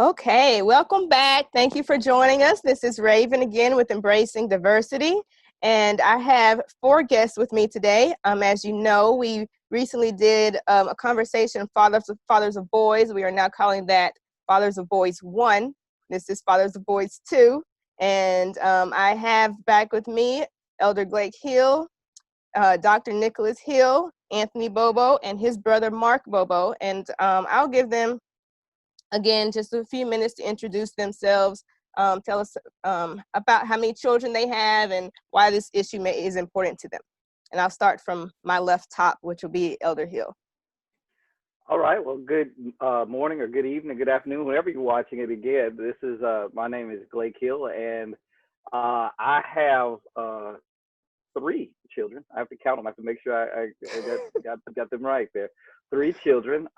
Okay, welcome back. Thank you for joining us. This is Raven again with Embracing Diversity. And I have four guests with me today. As you know, we recently did a conversation, Fathers of Boys. We are now calling that Fathers of Boys 1. This is Fathers of Boys 2. And I have back with me Elder Blake Hill, Dr. Nicholas Hill, Anthony Bobo, and his brother Mark Bobo. And I'll give them again, just a few minutes to introduce themselves, tell us about how many children they have and why this issue is important to them. And I'll start from my left top, which will be Elder Hill. All right. Well, good morning or good evening, good afternoon, whenever you're watching it again. This is my name is Blake Hill, and I have three children. I have to count them. I have to make sure I got them right there. Three children.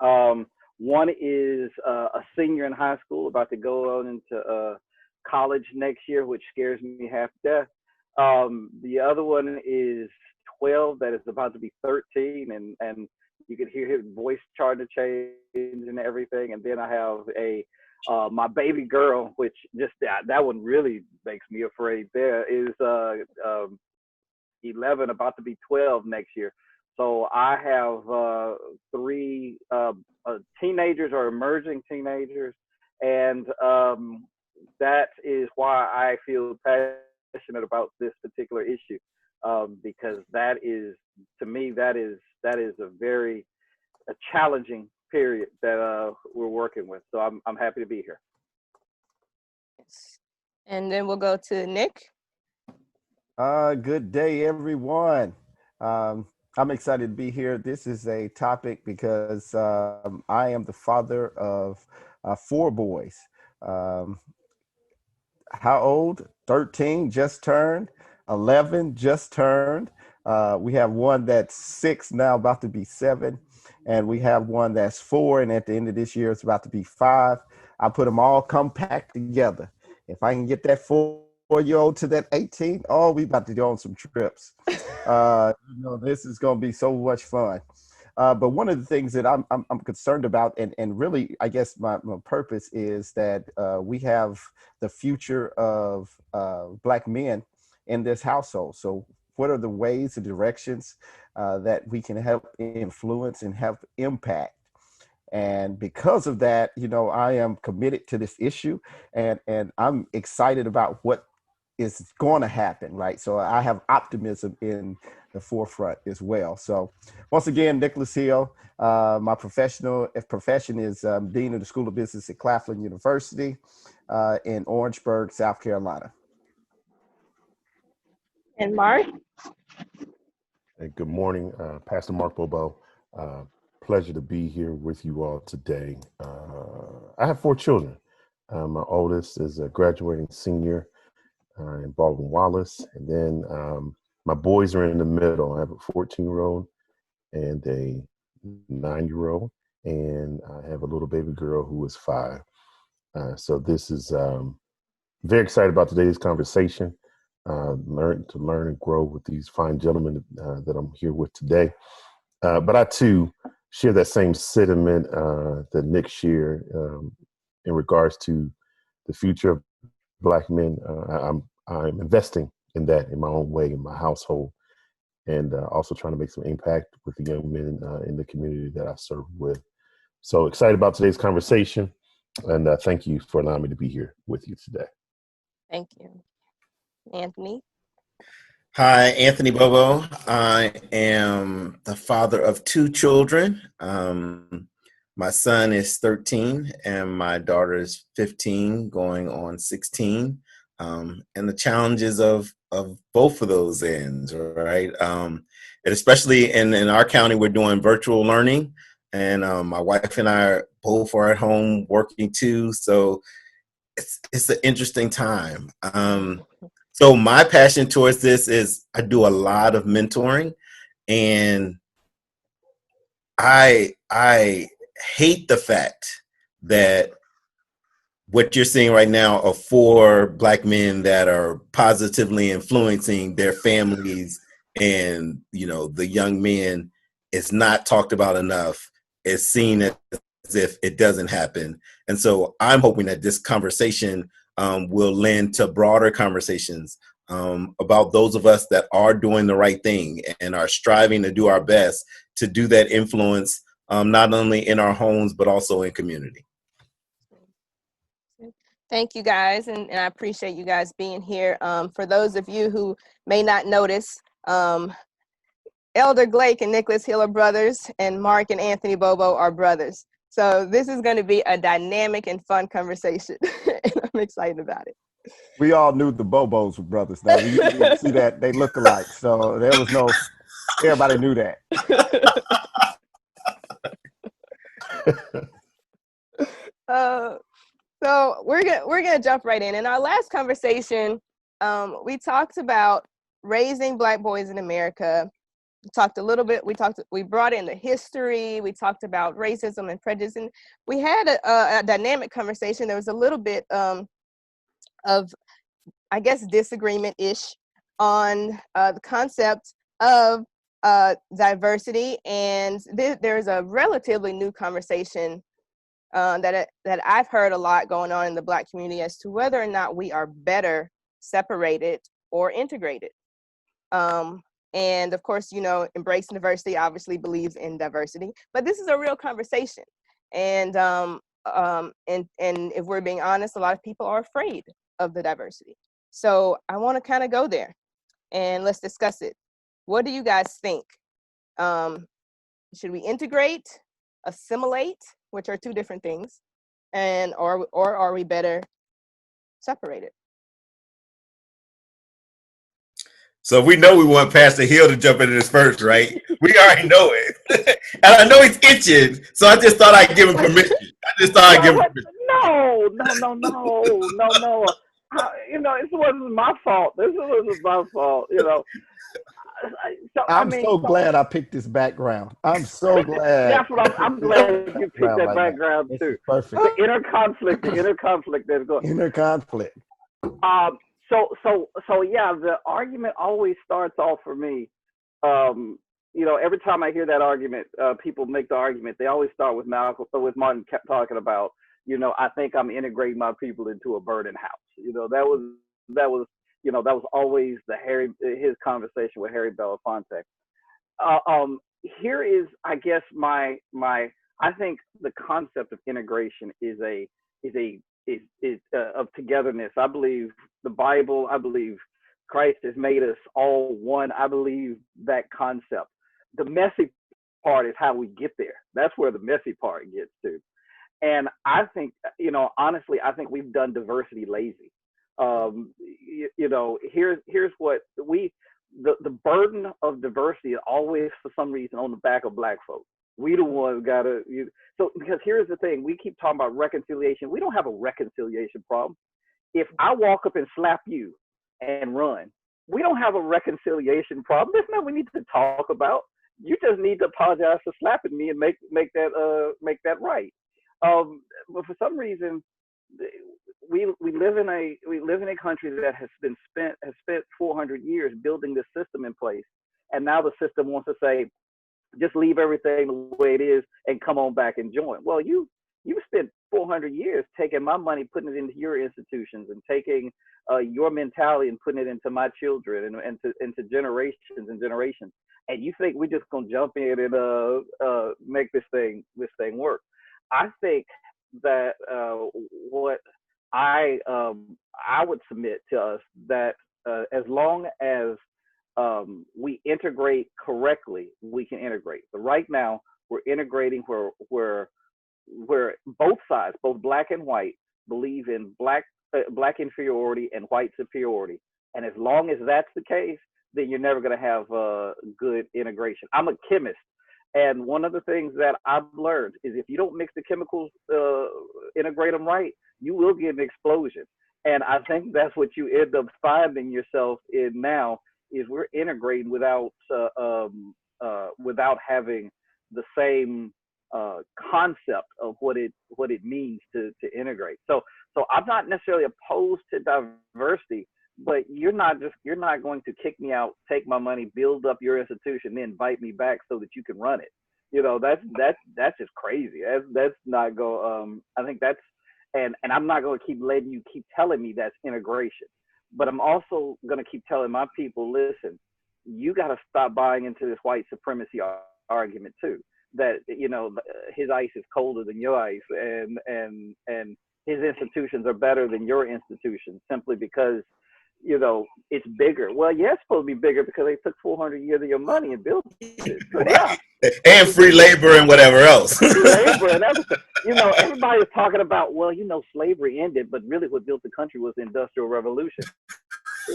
One is a senior in high school, about to go on into college next year, which scares me half to death. The other one is 12, that is about to be 13, and you could hear his voice starting to change and everything. And then I have my baby girl, which just that one really makes me afraid. There is 11, about to be 12 next year. So I have three teenagers or emerging teenagers, and that is why I feel passionate about this particular issue, because that is, to me, that is a very challenging period that we're working with. So I'm happy to be here. And then we'll go to Nick. Good day, everyone. I'm excited to be here. This is a topic because I am the father of four boys. How old? 13 just turned, 11 just turned. We have one that's 6 now, about to be 7. And we have one that's 4, and at the end of this year, it's about to be 5. I put them all compact together. If I can get that 4-year-old to that 18, oh, we about to go on some trips. This is going to be so much fun. But one of the things that I'm concerned about, and really, I guess my purpose is that we have the future of Black men in this household. So what are the ways and directions that we can help influence and help impact? And because of that, I am committed to this issue, and I'm excited about what is going to happen, right? So I have optimism in the forefront as well. So once again, Nicholas Hill, my profession is Dean of the School of Business at Claflin University in Orangeburg, South Carolina. And Mark? Hey, good morning, Pastor Mark Bobo. Pleasure to be here with you all today. I have 4 children. My oldest is a graduating senior in Baldwin Wallace. And then my boys are in the middle. I have a 14-year-old and a 9-year-old, and I have a little baby girl who is 5. So this is very excited about today's conversation, learn and grow with these fine gentlemen that I'm here with today. But I too share that same sentiment that Nick shared in regards to the future of Black men. I'm investing in that in my own way, in my household, and also trying to make some impact with the young men in the community that I serve with. So excited about today's conversation, and thank you for allowing me to be here with you today. Thank you. Anthony? Hi, Anthony Bobo. I am the father of 2 children. My son is 13 and my daughter is 15, going on 16. And the challenges of both of those ends, right? And especially in our county, we're doing virtual learning, and my wife and I both are at home working too. So it's an interesting time. So my passion towards this is I do a lot of mentoring, and I hate the fact that what you're seeing right now are 4 Black men that are positively influencing their families, and the young men is not talked about enough. It's seen as if it doesn't happen. And so I'm hoping that this conversation will lend to broader conversations about those of us that are doing the right thing and are striving to do our best to do that influence, not only in our homes, but also in community. Thank you guys, and I appreciate you guys being here. For those of you who may not notice, Elder Blake and Nicholas Hill are brothers, and Mark and Anthony Bobo are brothers. So this is going to be a dynamic and fun conversation, and I'm excited about it. We all knew the Bobos were brothers. Now you didn't see that they look alike, so there was no. Everybody knew that. So we're gonna jump right in. In our last conversation, we talked about raising Black boys in America. We talked a little bit. We brought in the history. We talked about racism and prejudice, and we had a dynamic conversation. There was a little bit of, I guess, disagreement-ish on the concept of diversity, and there's a relatively new conversation that I've heard a lot going on in the Black community as to whether or not we are better separated or integrated. And of course, Embracing Diversity obviously believes in diversity, but this is a real conversation. And if we're being honest, a lot of people are afraid of the diversity. So I want to kind of go there and let's discuss it. What do you guys think? Should we integrate, assimilate, which are two different things, and or are we better separated? So we know we want Pastor Hill to jump into this first, right? We already know it. And I know he's itching, so I just thought I'd give him permission. No. This wasn't my fault. This wasn't my fault, So, I'm so glad I picked this background. I'm so glad. That's what I'm glad you picked that background too. Perfect. The inner conflict that's going. Inner conflict. So yeah, the argument always starts off for me. Every time I hear that argument, people make the argument. They always start with Martin kept talking about, I think I'm integrating my people into a burning house. That was always his conversation with Harry Belafonte. Here is, I guess, I think the concept of integration is of togetherness. I believe the Bible. I believe Christ has made us all one. I believe that concept. The messy part is how we get there. That's where the messy part gets to. And I think, honestly, I think we've done diversity lazy. Here's what the burden of diversity is always, for some reason, on the back of Black folks. We the ones because here's the thing, we keep talking about reconciliation. We don't have a reconciliation problem. If I walk up and slap you and run, we don't have a reconciliation problem. There's nothing we need to talk about. You just need to apologize for slapping me and make that right. But for some reason, we live in a country that has spent 400 years building this system in place, and now the system wants to say, just leave everything the way it is and come on back and join. Well, you spent 400 years taking my money, putting it into your institutions, and taking your mentality and putting it into my children and into generations and generations. And you think we're just gonna jump in and make this thing work? I think that what I would submit to us that as long as we integrate correctly, we can integrate. But right now, we're integrating where both sides, both Black and white, believe in black inferiority and white superiority. And as long as that's the case, then you're never going to have good integration. I'm a chemist, and one of the things that I've learned is if you don't mix the chemicals, integrate them right, you will get an explosion. And I think that's what you end up finding yourself in now, is we're integrating without having the same concept of what it means to integrate. So I'm not necessarily opposed to diversity, but you're not going to kick me out, take my money, build up your institution, then invite me back so that you can run it. That's just crazy. That's not go. I think that's and I'm not going to keep letting you keep telling me that's integration, but I'm also going to keep telling my people, listen, you got to stop buying into this white supremacy argument too. That his ice is colder than your ice, and his institutions are better than your institutions simply because it's bigger. Well, yeah, it's supposed to be bigger because they took 400 years of your money and built it. So yeah, and free labor and whatever else. Free labor and everything. Everybody's talking about, well, slavery ended, but really what built the country was the Industrial Revolution.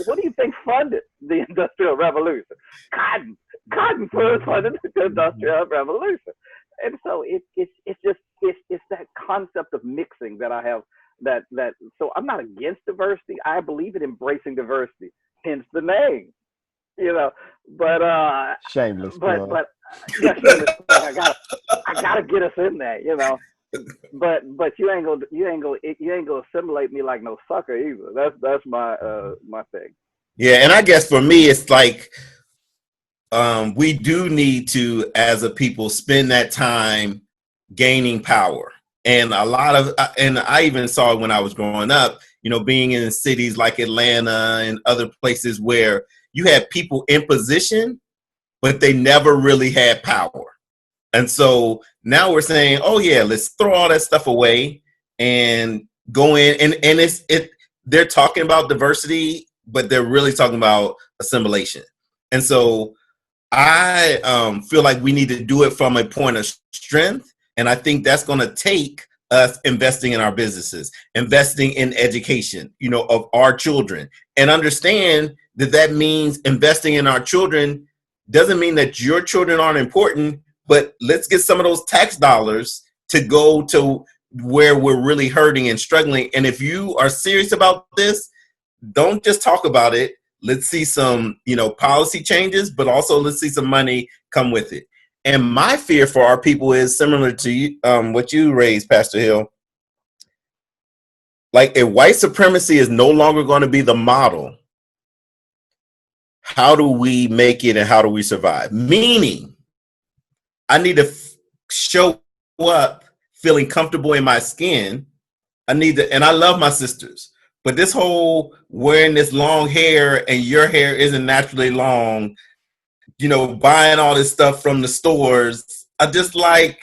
What do you think funded the Industrial Revolution? Cotton. Cotton first funded the Industrial Revolution. And so it's that concept of mixing that I have. So I'm not against diversity. I believe in embracing diversity, hence the name. But shameless. But yeah, shameless. I gotta get us in there. But you ain't gonna assimilate me like no sucker either. That's my thing. Yeah, and I guess for me it's like we do need to, as a people, spend that time gaining power. And and I even saw it when I was growing up, being in cities like Atlanta and other places where you had people in position, but they never really had power. And so now we're saying, oh yeah, let's throw all that stuff away and go in. And they're talking about diversity, but they're really talking about assimilation. And so I feel like we need to do it from a point of strength. And I think that's going to take us investing in our businesses, investing in education, of our children, and understand that means investing in our children doesn't mean that your children aren't important, but let's get some of those tax dollars to go to where we're really hurting and struggling. And if you are serious about this, don't just talk about it. Let's see some, policy changes, but also let's see some money come with it. And my fear for our people is similar to you, what you raised, Pastor Hill. Like, if white supremacy is no longer going to be the model, how do we make it and how do we survive? Meaning, I need to show up feeling comfortable in my skin. And I love my sisters, but this whole wearing this long hair and your hair isn't naturally long, buying all this stuff from the stores, I just like,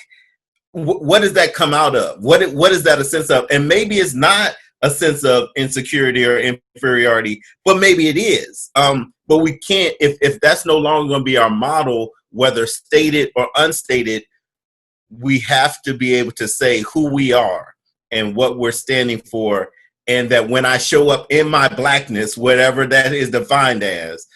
what does that come out of? What is that a sense of? And maybe it's not a sense of insecurity or inferiority, but maybe it is. But we can't, if that's no longer going to be our model, whether stated or unstated, we have to be able to say who we are and what we're standing for. And that when I show up in my blackness, whatever that is defined as,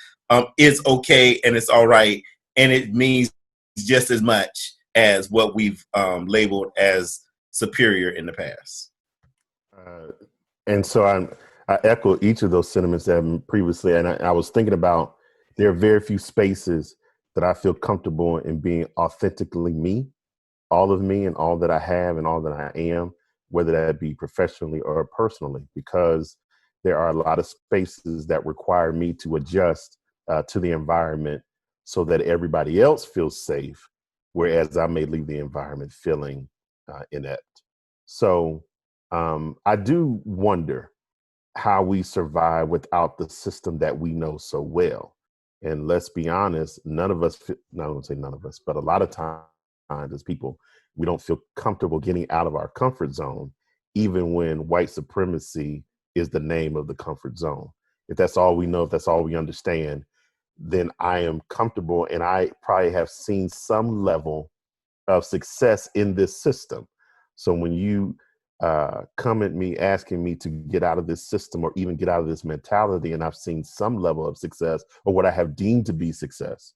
it's okay and it's all right. And it means just as much as what we've labeled as superior in the past. And so I echo each of those sentiments that previously, and I was thinking about, there are very few spaces that I feel comfortable in being authentically me, all of me and all that I have and all that I am, whether that be professionally or personally, because there are a lot of spaces that require me to adjust to the environment so that everybody else feels safe, whereas I may leave the environment feeling inept. So I do wonder how we survive without the system that we know so well. And let's be honest, none of us, not going to say none of us, but a lot of times as people, we don't feel comfortable getting out of our comfort zone, even when white supremacy is the name of the comfort zone. If that's all we know, if that's all we understand, then I am comfortable, and I probably have seen some level of success in this system. So when you come at me asking me to get out of this system or even get out of this mentality, and I've seen some level of success or what I have deemed to be success,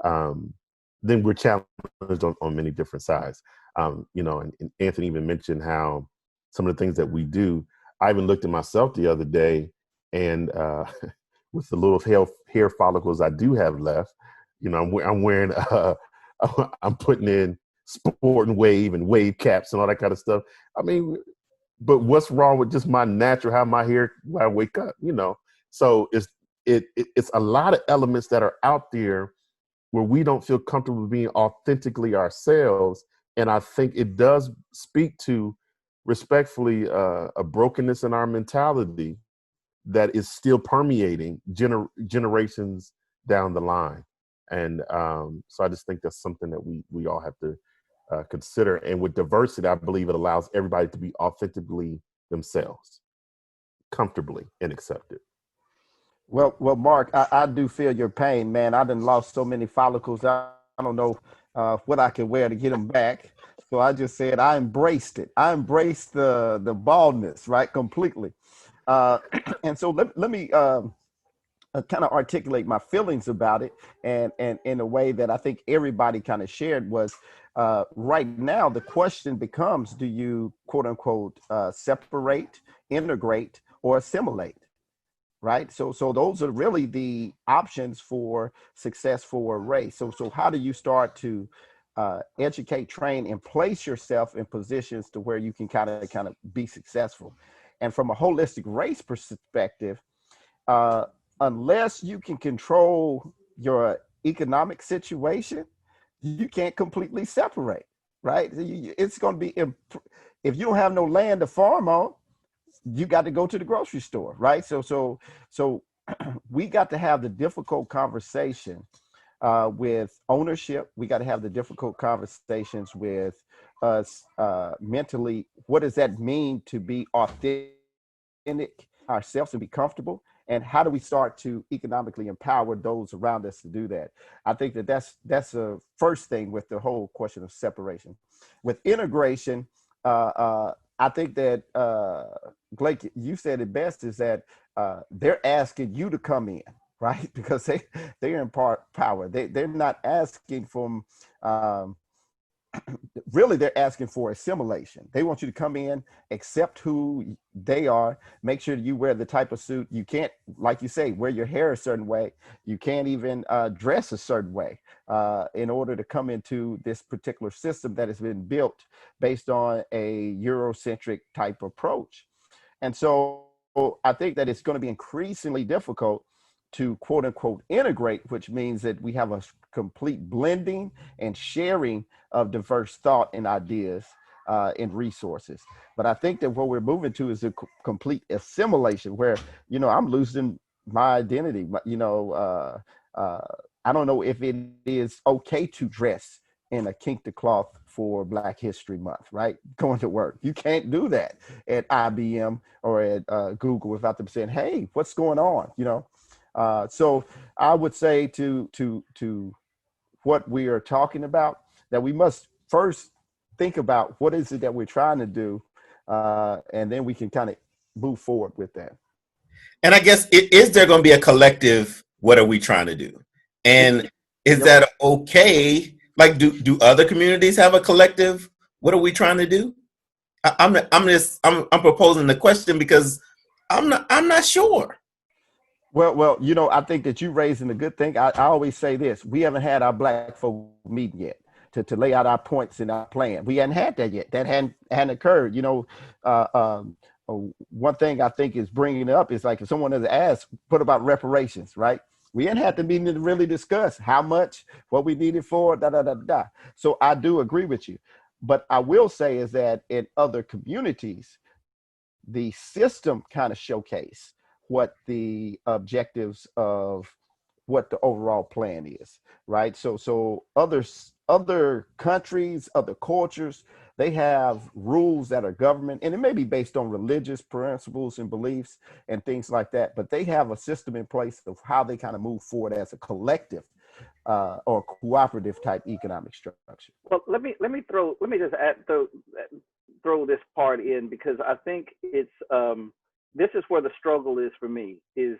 then we're challenged on many different sides. And Anthony even mentioned how some of the things that we do, I even looked at myself the other day, and with the little hair follicles I do have left, I'm wearing, I'm putting in sport and wave caps and all that kind of stuff. I mean, but what's wrong with just my natural, how my hair, when I wake up, So it's a lot of elements that are out there where we don't feel comfortable being authentically ourselves. And I think it does speak to, respectfully, a brokenness in our mentality that is still permeating generations down the line. And so I just think that's something that we all have to consider. And with diversity, I believe it allows everybody to be authentically themselves, comfortably and accepted. Well, Mark, I do feel your pain, man. I done lost so many follicles. I don't know what I can wear to get them back. So I just said I embraced it. I embraced the baldness, right, completely. Uh, and so let me kind of articulate my feelings about it, and in a way that I think everybody kind of shared was right now the question becomes: do you quote unquote separate, integrate, or assimilate? Right. So those are really the options for success for a race. So how do you start to educate, train, and place yourself in positions to where you can kind of be successful? And from a holistic race perspective, uh, unless you can control your economic situation, you can't completely separate. Right. It's going to be if you don't have no land to farm on, you got to go to the grocery store, right? So we got to have the difficult conversation with ownership. We got to have the difficult conversations with us mentally. What does that mean to be authentic ourselves and be comfortable? And how do we start to economically empower those around us to do that? I think that's a first thing with the whole question of separation. With integration, I think that Blake, you said it best, is that they're asking you to come in, right? Because they're in power. They're not asking from really, they're asking for assimilation. They want you to come in, accept who they are, make sure that you wear the type of suit. You can't, like you say, wear your hair a certain way. You can't even dress a certain way in order to come into this particular system that has been built based on a Eurocentric type approach. And so I think that it's going to be increasingly difficult to quote unquote integrate, which means that we have a complete blending and sharing of diverse thought and ideas and resources. But I think that what we're moving to is a complete assimilation where, I'm losing my identity. I don't know if it is okay to dress in a kinked cloth for Black History Month, right? Going to work. You can't do that at IBM or at Google without them saying, hey, what's going on? So I would say to what we are talking about, that we must first think about what is it that we're trying to do, and then we can kind of move forward with that. And I guess, is there going to be a collective, what are we trying to do? And is that okay? Like, do other communities have a collective, what are we trying to do? I'm proposing the question because I'm not sure. Well, I think that you raising a good thing. I always say this: we haven't had our Black folk meeting yet to lay out our points in our plan. We hadn't had that yet. That hadn't occurred. One thing I think is bringing it up is like if someone has asked, what about reparations, right? We hadn't had the meeting to really discuss how much, what we needed for, So I do agree with you. But I will say is that in other communities, the system kind of showcase what the objectives of what the overall plan is, right? So other countries, other cultures, they have rules that are government, and it may be based on religious principles and beliefs and things like that, but they have a system in place of how they kind of move forward as a collective or cooperative type economic structure. Well, let me just throw this part in, because I think it's this is where the struggle is for me. Is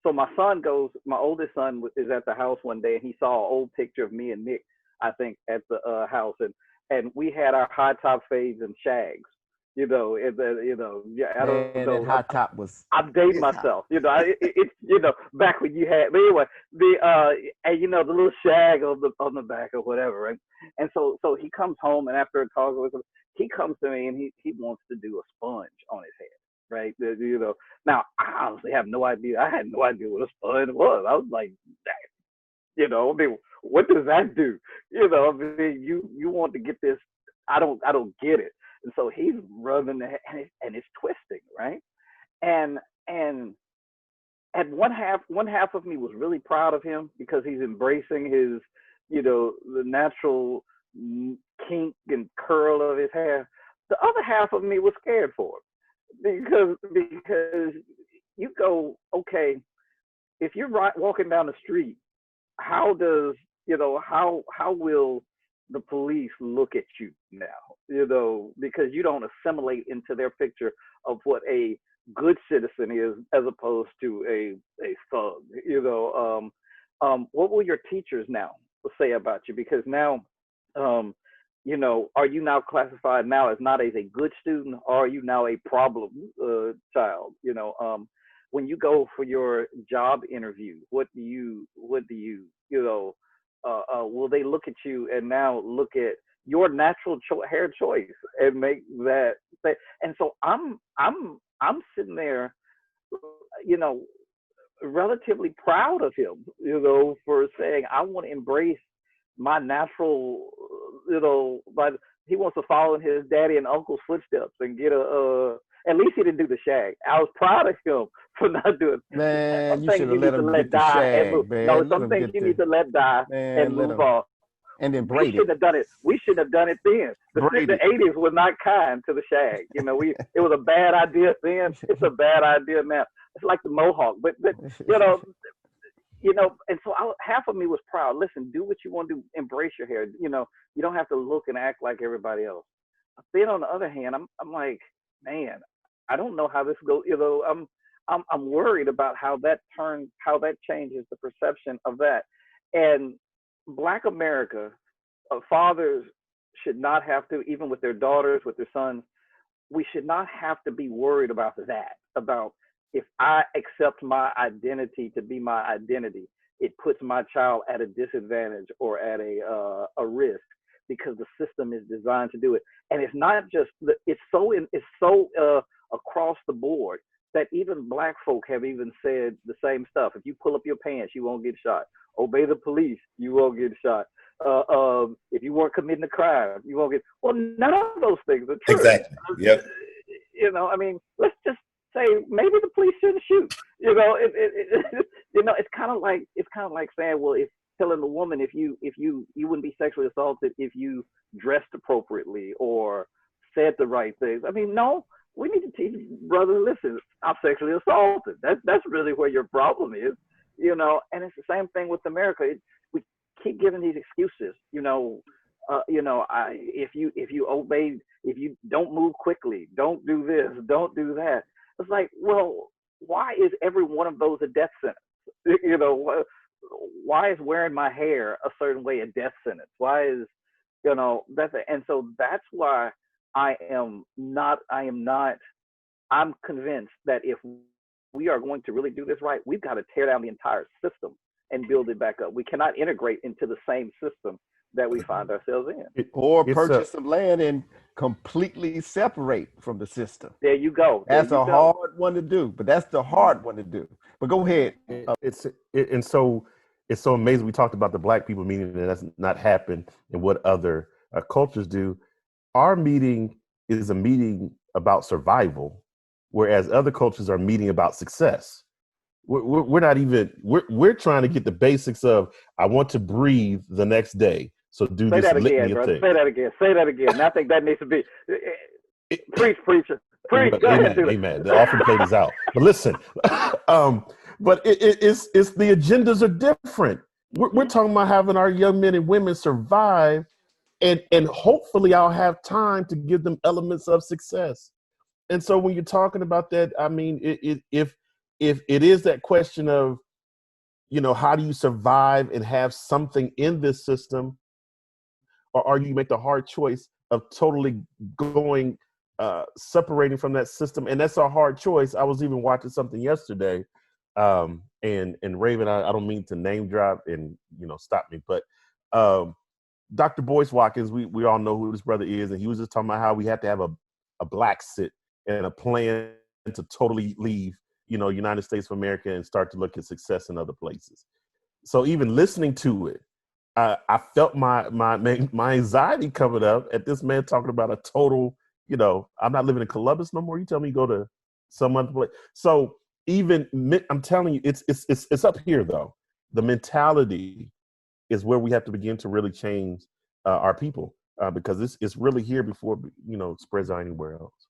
so my oldest son is at the house one day, and he saw an old picture of me and Nick, I think, at the house, and we had our high top fades and shags. I don't know. That high top was. I'm dating myself. It's back when you had. But anyway, and the little shag on the back or whatever, right? And so he comes home, and after a talk with him, he comes to me and he wants to do a sponge on his head, right? Now I honestly have no idea. I had no idea what a sponge was. I was like, You know, I mean, what does that do? You know, I mean, you want to get this. I don't get it. And so he's rubbing the and it's twisting, right? And and at one half of me was really proud of him because he's embracing his, the natural kink and curl of his hair. The other half of me was scared for him because you go, okay, if you're walking down the street, how does how will the police look at you now? Because you don't assimilate into their picture of what a good citizen is as opposed to a thug. What will your teachers now say about you? Because now, are you now classified now as not as a good student, or are you now a problem child? When you go for your job interview, what do you will they look at you and now look at your natural hair choice and make that say? And so I'm sitting there, you know, relatively proud of him, for saying I want to embrace my natural, but he wants to follow in his daddy and uncle's footsteps and get at least he didn't do the shag. I was proud of him for not doing. Man, you should have let him get the shag, man. No, some things you need to let die and move on. And then We braid it. shouldn't have done it. We shouldn't have done it then. The Braid it. 80s were not kind to the shag. It was a bad idea then. It's a bad idea now. It's like the mohawk, but and so half of me was proud. Listen, do what you want to do. Embrace your hair. You don't have to look and act like everybody else. But then on the other hand, I'm like, man, I don't know how this goes. I'm worried about how that changes the perception of that. And Black America, fathers should not have to, even with their daughters, with their sons, we should not have to be worried about that, about if I accept my identity to be my identity, it puts my child at a disadvantage or at a risk because the system is designed to do it. And it's not just, it's so across the board that even Black folk have even said the same stuff. If you pull up your pants, you won't get shot. Obey the police, you won't get shot. If you weren't committing a crime, you won't get. Well, none of those things are true. Exactly. Yep. Let's just say maybe the police shouldn't shoot. It's kind of like saying, well, if telling a woman if you wouldn't be sexually assaulted if you dressed appropriately or said the right things. I mean, no. We need to teach brothers, listen, I'm sexually assaulted. That's really where your problem is, and it's the same thing with America. We keep giving these excuses, if you don't move quickly, don't do this, don't do that. It's like, well, why is every one of those a death sentence? Why is wearing my hair a certain way a death sentence? Why is, and so that's why I'm convinced that if we are going to really do this right, we've got to tear down the entire system and build it back up. We cannot integrate into the same system that we find ourselves in. Or purchase some land and completely separate from the system. There you go. That's a hard one to do, but that's the hard one to do. But go ahead. And so it's so amazing. We talked about the Black people meeting, and that's not happened, and what other cultures do. Our meeting is a meeting about survival, whereas other cultures are meeting about success. We're not even, we're trying to get the basics of, I want to breathe the next day. So do Say this that again, brother. Say that again. And I think that needs to be, preach, preacher. Preach. Go ahead, amen. The offering plate is out. But listen, but it's the agendas are different. We're talking about having our young men and women survive. And hopefully I'll have time to give them elements of success. And so when you're talking about that, I mean, if it is that question of, how do you survive and have something in this system, or are you make the hard choice of totally going, separating from that system? And that's a hard choice. I was even watching something yesterday, and Raven, I don't mean to name drop and, stop me, but, Dr. Boyce Watkins, we all know who this brother is, and he was just talking about how we have to have a black sit and a plan to totally leave, United States of America and start to look at success in other places. So even listening to it, I felt my anxiety coming up at this man talking about a total, I'm not living in Columbus no more. You tell me go to some other place. So even I'm telling you, it's up here though. The mentality is where we have to begin to really change our people because it's really here before it spreads out anywhere else.